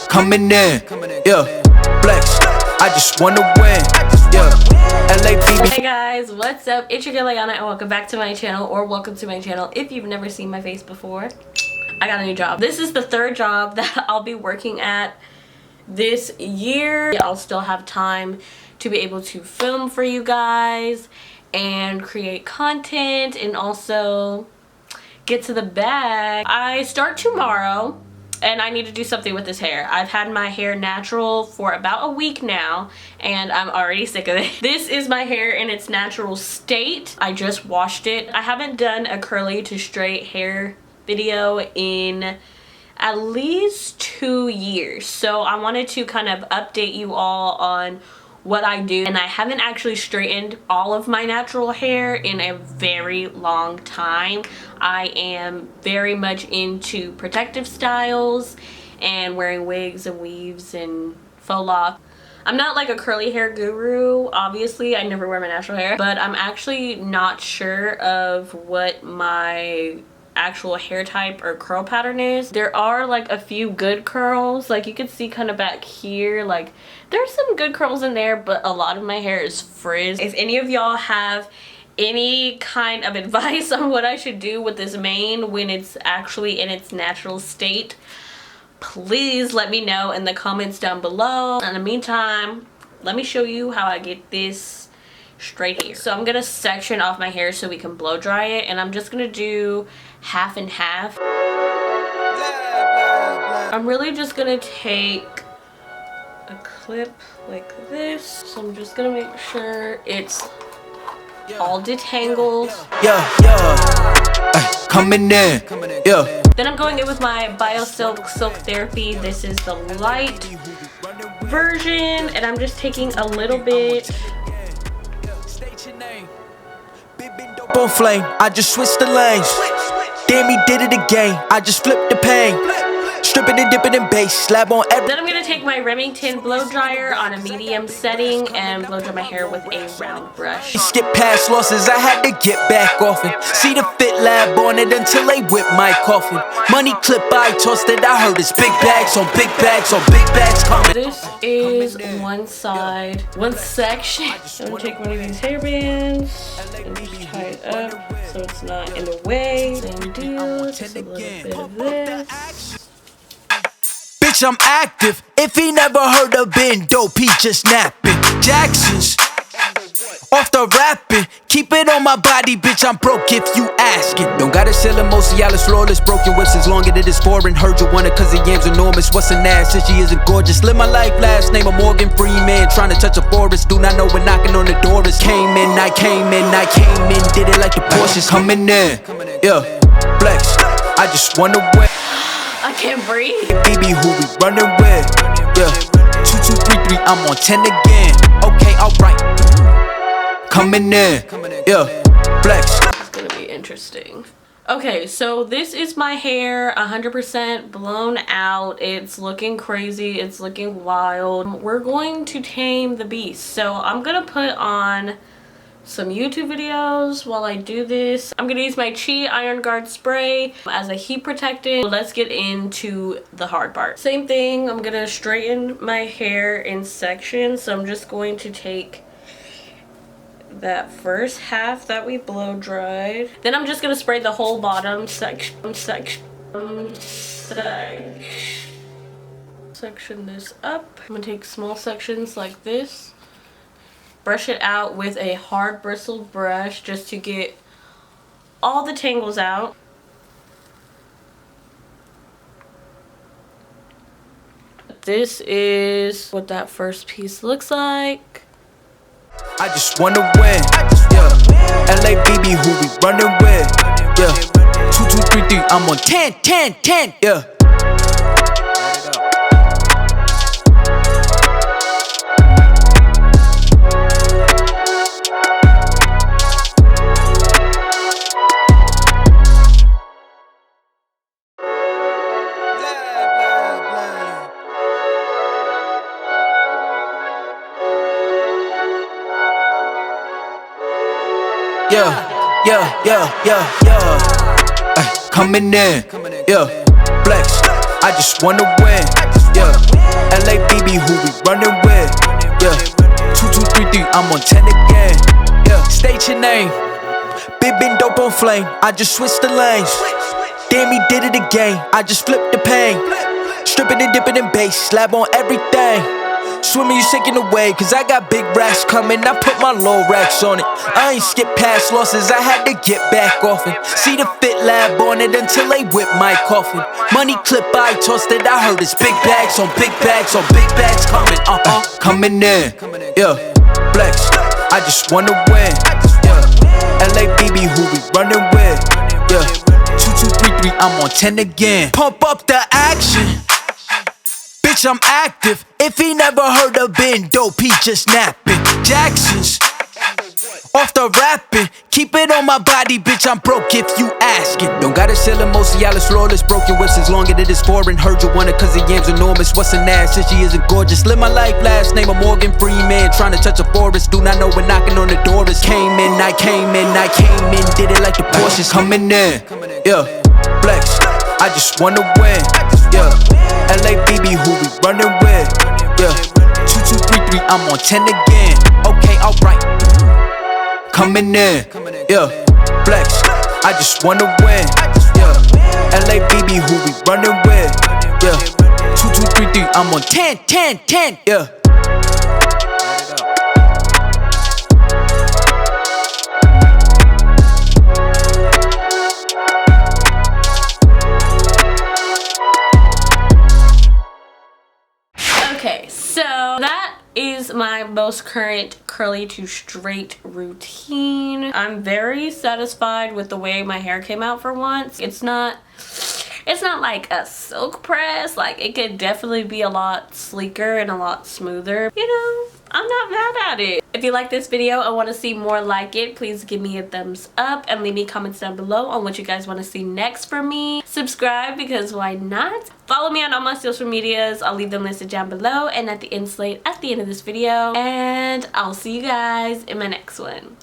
Coming in, flex. I just wanna win, LABB. Hey guys, what's up? It's your girl Aiyana and welcome back to my channel, or welcome to my channel if you've never seen my face before. I got a new job. This is the third job that I'll be working at this year. I'll still have time to be able to film for you guys and create content and also get to the bag. I start tomorrow and I need to do something with this hair. I've had my hair natural for about a week now and I'm already sick of it. This is my hair in its natural state. I just washed it. I haven't done a curly to straight hair video in at least 2 years. So I wanted to kind of update you all on what I do, and I haven't actually straightened all of my natural hair in a very long time. I am very much into protective styles and wearing wigs and weaves and faux lock. I'm not like a curly hair guru, obviously. I never wear my natural hair, but I'm actually not sure of what my actual hair type or curl pattern is. There are like a few good curls, like you can see kind of back here, like there's some good curls in there, but a lot of my hair is frizz. If any of y'all have any kind of advice on what I should do with this mane when it's actually in its natural state, please let me know in the comments down below. In the meantime, let me show you how I get this straight hair. So I'm gonna section off my hair so we can blow dry it, and I'm just gonna do half and half. I'm really just gonna take a clip like this. So I'm just gonna make sure it's all detangled. Coming in, Then I'm going in with my BioSilk Silk Therapy. This is the light version, and I'm just taking a little bit. on flame, I just switched the lanes. Damn, he did it again. I just flipped the pain. Stripping and dipping in bass, slab on every. Then I'm gonna take my Remington blow dryer on a medium setting and blow dry my hair with a round brush. Skip past losses, I had to get back often. See the fit lab on it until they whip my coffin. Money clip, I tossed it, I heard it's big bags on big bags on big bags coming. This is one side, one section. I'm gonna take one of these hair bands and just tie it up so it's not in the way. Same deal, just a little bit of this. Bitch, I'm active. If he never heard of Ben Dope, he just napping. Jackson's off the rapping. Keep it on my body, bitch, I'm broke if you asking. Don't gotta sell him, Cialis, flawless, broken whips as long as it is foreign. Heard you want it cause the yam's enormous. What's an ass? Since she isn't gorgeous. Live my life, last name of Morgan Freeman. Trying to touch a forest, do not know when knocking on the door is. Came in, I came in, I came in. Did it like the Porsches. Coming in, flex. I just wanna win. I can't breathe. BB, who we running with? 2, 2, 3, 3, I'm on 10 again. Okay, alright. Coming in, flex. It's gonna be interesting. Okay, so this is my hair, 100% blown out. It's looking crazy, it's looking wild. We're going to tame the beast. So I'm gonna put on some YouTube videos while I do this. I'm gonna use my Chi Iron Guard spray as a heat protectant. Let's get into the hard part. Same thing, I'm gonna straighten my hair in sections. So I'm just going to take that first half that we blow dried. Then I'm just gonna spray the whole bottom section this up. I'm gonna take small sections like this. Brush it out with a hard bristled brush just to get all the tangles out. This is what that first piece looks like. I just wanna win, LABB, who we running with, 2, 2, 3, 3, I'm on 10, 10, 10, coming in, Yeah, flex, I just wanna win. Yeah, LABB, who we running with? Yeah, 2233, I'm on 10 again. Yeah, state your name. Been dope on flame, I just switched the lanes. Damn, he did it again, I just flipped the pain. Stripping and dipping in bass, slab on everything. Swimming, you sinking away, cause I got big racks coming. I put my low racks on it. I ain't skip past losses, I had to get back off it. See the fit lab on it until they whip my coffin. Money clip, I tossed it, I heard it's big bags on big bags on big bags coming. Coming in. Yeah, flex, I just wanna win. Yeah, LABB, who we running with? Yeah, 2233, I'm on 10 again. Pump up the action. Bitch, I'm active. If he never heard of been dope, he just napping. Jackson's off the rapping. Keep it on my body, bitch, I'm broke if you asking. Don't gotta sell him, Mosialis, flawless. Broken whips as long as it is foreign. Heard you want it cause the yam's enormous. What's an ass since she isn't gorgeous? Live my life, last name of Morgan Freeman. Trying to touch a forest, do not know when knocking on the door is. Came in, I came in, I came in. Did it like the Porsches coming in. Yeah, flex, I just wanna win. Yeah, LABB, who we running with? Yeah, 2233, I'm on 10 again. Okay, alright. Coming in. Yeah, flex, I just wanna win. Yeah, LABB, who we running with? Yeah, 2233, I'm on 10, 10, 10. Yeah. Okay, so that is my most current curly to straight routine. I'm very satisfied with the way my hair came out for once. It's not like a silk press. Like, it could definitely be a lot sleeker and a lot smoother. You know, I'm not mad at it. If you like this video and want to see more like it, please give me a thumbs up and leave me comments down below on what you guys want to see next from me. Subscribe, because why not? Follow me on all my social medias. I'll leave them listed down below and at the end slate at the end of this video. And I'll see you guys in my next one.